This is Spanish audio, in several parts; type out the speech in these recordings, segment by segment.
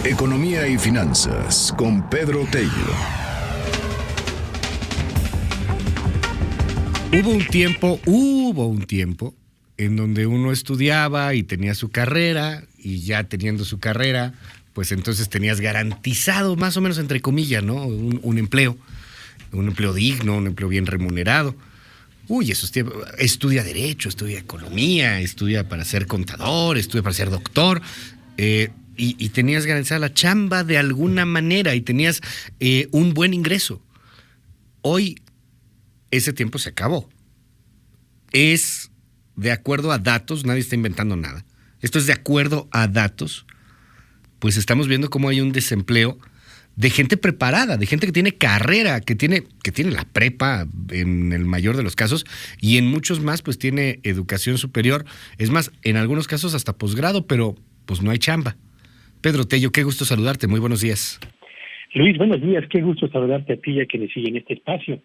Economía y finanzas con Pedro Tello. Hubo un tiempo en donde uno estudiaba y tenía su carrera, y ya teniendo su carrera, pues entonces tenías garantizado, más o menos entre comillas, ¿no? Un empleo digno, un empleo bien remunerado. Esos tiempos, estudia Derecho, estudia Economía, estudia para ser contador, estudia para ser doctor, y tenías garantizada la chamba de alguna manera y tenías un buen ingreso. Hoy ese tiempo se acabó. Es de acuerdo a datos, nadie está inventando nada. Esto es de acuerdo a datos, pues estamos viendo cómo hay un desempleo de gente preparada, de gente que tiene carrera, que tiene la prepa en el mayor de los casos, y en muchos más pues tiene educación superior. Es más, en algunos casos hasta posgrado, pero pues no hay chamba. Pedro Tello, qué gusto saludarte, muy buenos días. Luis, buenos días, qué gusto saludarte a ti y a quienes siguen este espacio.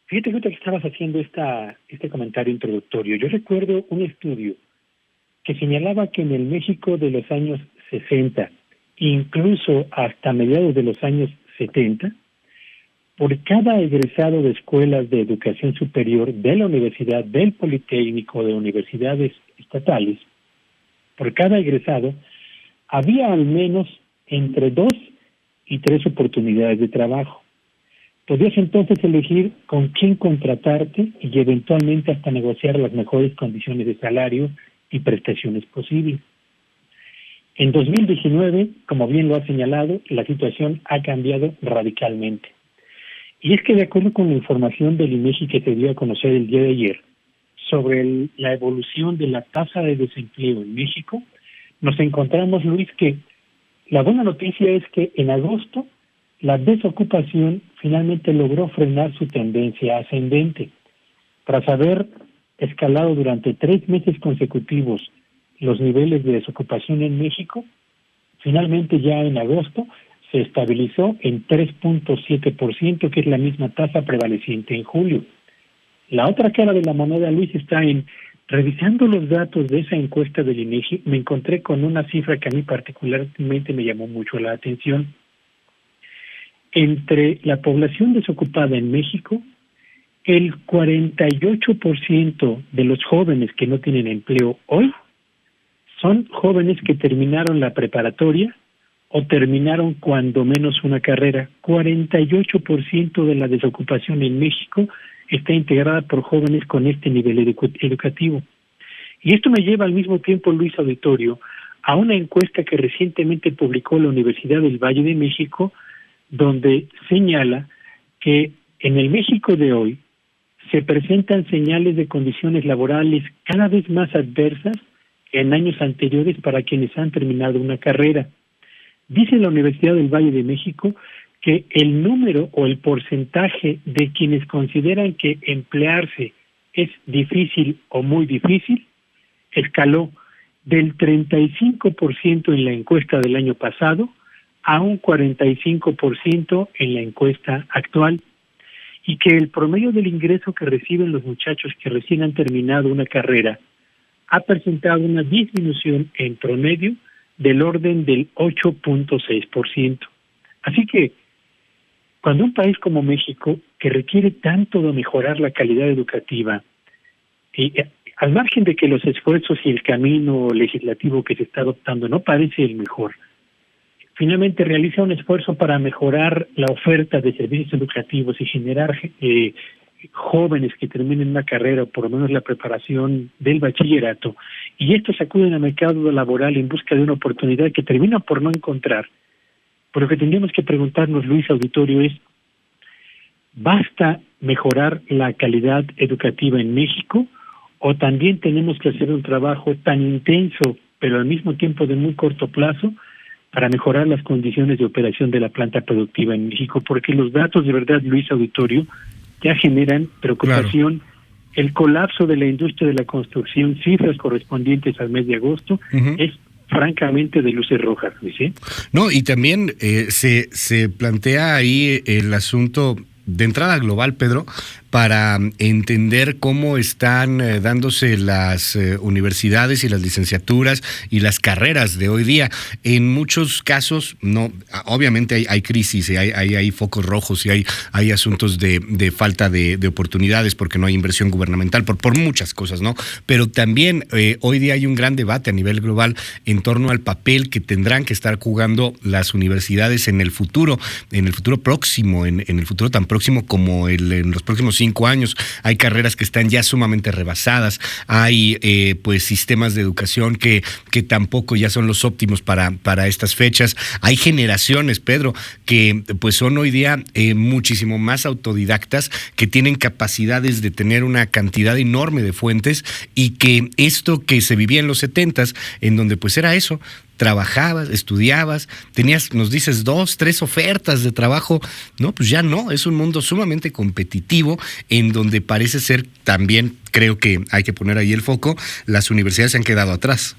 Fíjate que estabas haciendo este comentario introductorio. Yo recuerdo un estudio que señalaba que en el México de los años 60, incluso hasta mediados de los años 70, por cada egresado de escuelas de educación superior de la universidad, del Politécnico, de universidades estatales, por cada egresado había al menos entre 2 y 3 oportunidades de trabajo. Podías entonces elegir con quién contratarte y eventualmente hasta negociar las mejores condiciones de salario y prestaciones posibles. En 2019, como bien lo ha señalado, la situación ha cambiado radicalmente. Y es que de acuerdo con la información del INEGI que se dio a conocer el día de ayer sobre la evolución de la tasa de desempleo en México, nos encontramos, Luis, que la buena noticia es que en agosto la desocupación finalmente logró frenar su tendencia ascendente. Tras haber escalado durante 3 meses consecutivos los niveles de desocupación en México, finalmente ya en agosto se estabilizó en 3.7%, que es la misma tasa prevaleciente en julio. La otra cara de la moneda, Luis, está en, revisando los datos de esa encuesta del INEGI, me encontré con una cifra que a mí particularmente me llamó mucho la atención. Entre la población desocupada en México, el 48% de los jóvenes que no tienen empleo hoy son jóvenes que terminaron la preparatoria o terminaron cuando menos una carrera. 48% de la desocupación en México está integrada por jóvenes con este nivel educativo. Y esto me lleva al mismo tiempo, Luis Auditorio, a una encuesta que recientemente publicó la Universidad del Valle de México, donde señala que en el México de hoy se presentan señales de condiciones laborales cada vez más adversas que en años anteriores para quienes han terminado una carrera. Dice la Universidad del Valle de México que el número o el porcentaje de quienes consideran que emplearse es difícil o muy difícil escaló del 35% en la encuesta del año pasado a un 45% en la encuesta actual, y que el promedio del ingreso que reciben los muchachos que recién han terminado una carrera ha presentado una disminución en promedio del orden del 8.6%. Así que, cuando un país como México, que requiere tanto de mejorar la calidad educativa, y al margen de que los esfuerzos y el camino legislativo que se está adoptando no parece el mejor, finalmente realiza un esfuerzo para mejorar la oferta de servicios educativos y generar jóvenes que terminen una carrera o por lo menos la preparación del bachillerato, y estos acuden al mercado laboral en busca de una oportunidad que terminan por no encontrar. Pero lo que tendríamos que preguntarnos, Luis Auditorio, es, ¿basta mejorar la calidad educativa en México o también tenemos que hacer un trabajo tan intenso pero al mismo tiempo de muy corto plazo para mejorar las condiciones de operación de la planta productiva en México? Porque los datos, de verdad, Luis Auditorio, ya generan preocupación. Claro. El colapso de la industria de la construcción, cifras correspondientes al mes de agosto, es francamente de luces rojas, Luis, ¿eh? No, y también se plantea ahí el asunto de entrada global, Pedro, para entender cómo están dándose las universidades y las licenciaturas y las carreras de hoy día. En muchos casos, no, obviamente hay crisis, y hay focos rojos y hay asuntos de falta de oportunidades porque no hay inversión gubernamental, por muchas cosas, ¿no? Pero también hoy día hay un gran debate a nivel global en torno al papel que tendrán que estar jugando las universidades en el futuro próximo, en el futuro tan próximo como en los próximos 5 años. Hay carreras que están ya sumamente rebasadas, hay pues sistemas de educación que tampoco ya son los óptimos para estas fechas. Hay generaciones, Pedro, que pues son hoy día muchísimo más autodidactas, que tienen capacidades de tener una cantidad enorme de fuentes, y que esto que se vivía en los 70s, en donde pues era eso, trabajabas, estudiabas, tenías, nos dices, 2, 3 ofertas de trabajo. No, pues ya no, es un mundo sumamente competitivo en donde parece ser también, creo que hay que poner ahí el foco, las universidades se han quedado atrás.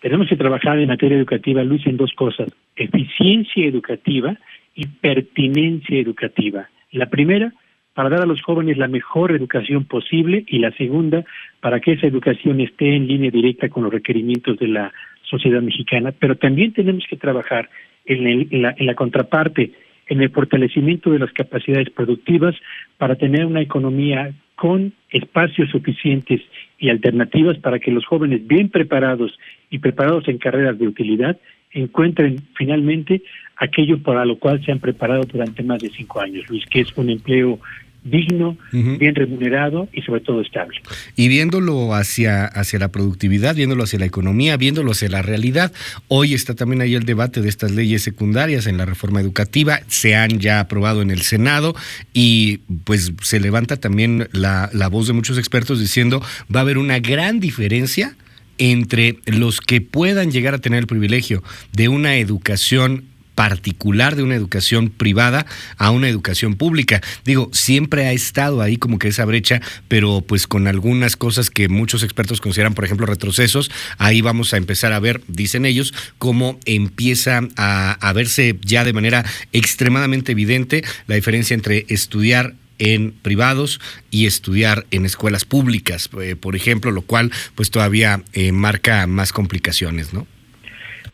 Tenemos que trabajar en materia educativa, Luis, en 2 cosas: eficiencia educativa y pertinencia educativa. La primera, para dar a los jóvenes la mejor educación posible, y la segunda, para que esa educación esté en línea directa con los requerimientos de la sociedad mexicana. Pero también tenemos que trabajar en la contraparte, en el fortalecimiento de las capacidades productivas, para tener una economía con espacios suficientes y alternativas para que los jóvenes bien preparados y preparados en carreras de utilidad encuentren finalmente aquello para lo cual se han preparado durante más de 5 años, Luis, que es un empleo digno, bien remunerado y sobre todo estable. Y viéndolo hacia la productividad, viéndolo hacia la economía, viéndolo hacia la realidad, hoy está también ahí el debate de estas leyes secundarias en la reforma educativa, se han ya aprobado en el Senado, y pues se levanta también la voz de muchos expertos diciendo va a haber una gran diferencia entre los que puedan llegar a tener el privilegio de una educación particular, de una educación privada a una educación pública. Digo, siempre ha estado ahí como que esa brecha, pero pues con algunas cosas que muchos expertos consideran, por ejemplo, retrocesos. Ahí vamos a empezar a ver, dicen ellos, cómo empieza a verse ya de manera extremadamente evidente la diferencia entre estudiar en privados y estudiar en escuelas públicas, por ejemplo, lo cual pues todavía marca más complicaciones, ¿no?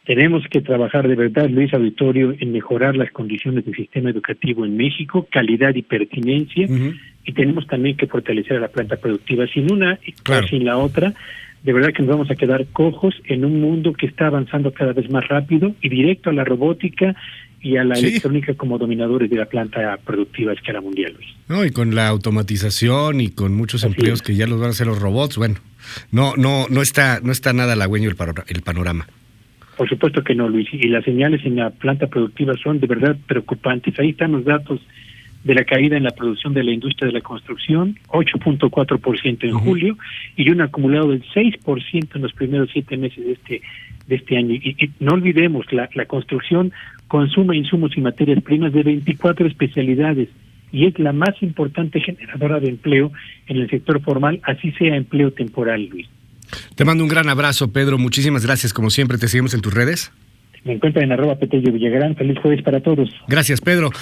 Tenemos que trabajar de verdad, Luis Auditorio, en mejorar las condiciones del sistema educativo en México, calidad y pertinencia, y tenemos también que fortalecer a la planta productiva. Sin una o sin la otra, de verdad que nos vamos a quedar cojos en un mundo que está avanzando cada vez más rápido y directo a la robótica y a la electrónica como dominadores de la planta productiva a escala mundial, Luis. No, y con la automatización y con muchos empleos que ya los van a hacer los robots, bueno, no está nada halagüeño el panorama. Por supuesto que no, Luis, y las señales en la planta productiva son de verdad preocupantes. Ahí están los datos de la caída en la producción de la industria de la construcción, 8.4% en julio, y un acumulado del 6% en los primeros 7 meses de este año. Y no olvidemos, la construcción consume insumos y materias primas de 24 especialidades, y es la más importante generadora de empleo en el sector formal, así sea empleo temporal, Luis. Te mando un gran abrazo, Pedro. Muchísimas gracias. Como siempre, te seguimos en tus redes. Me encuentran en @Petello Villagrán. Feliz jueves para todos. Gracias, Pedro.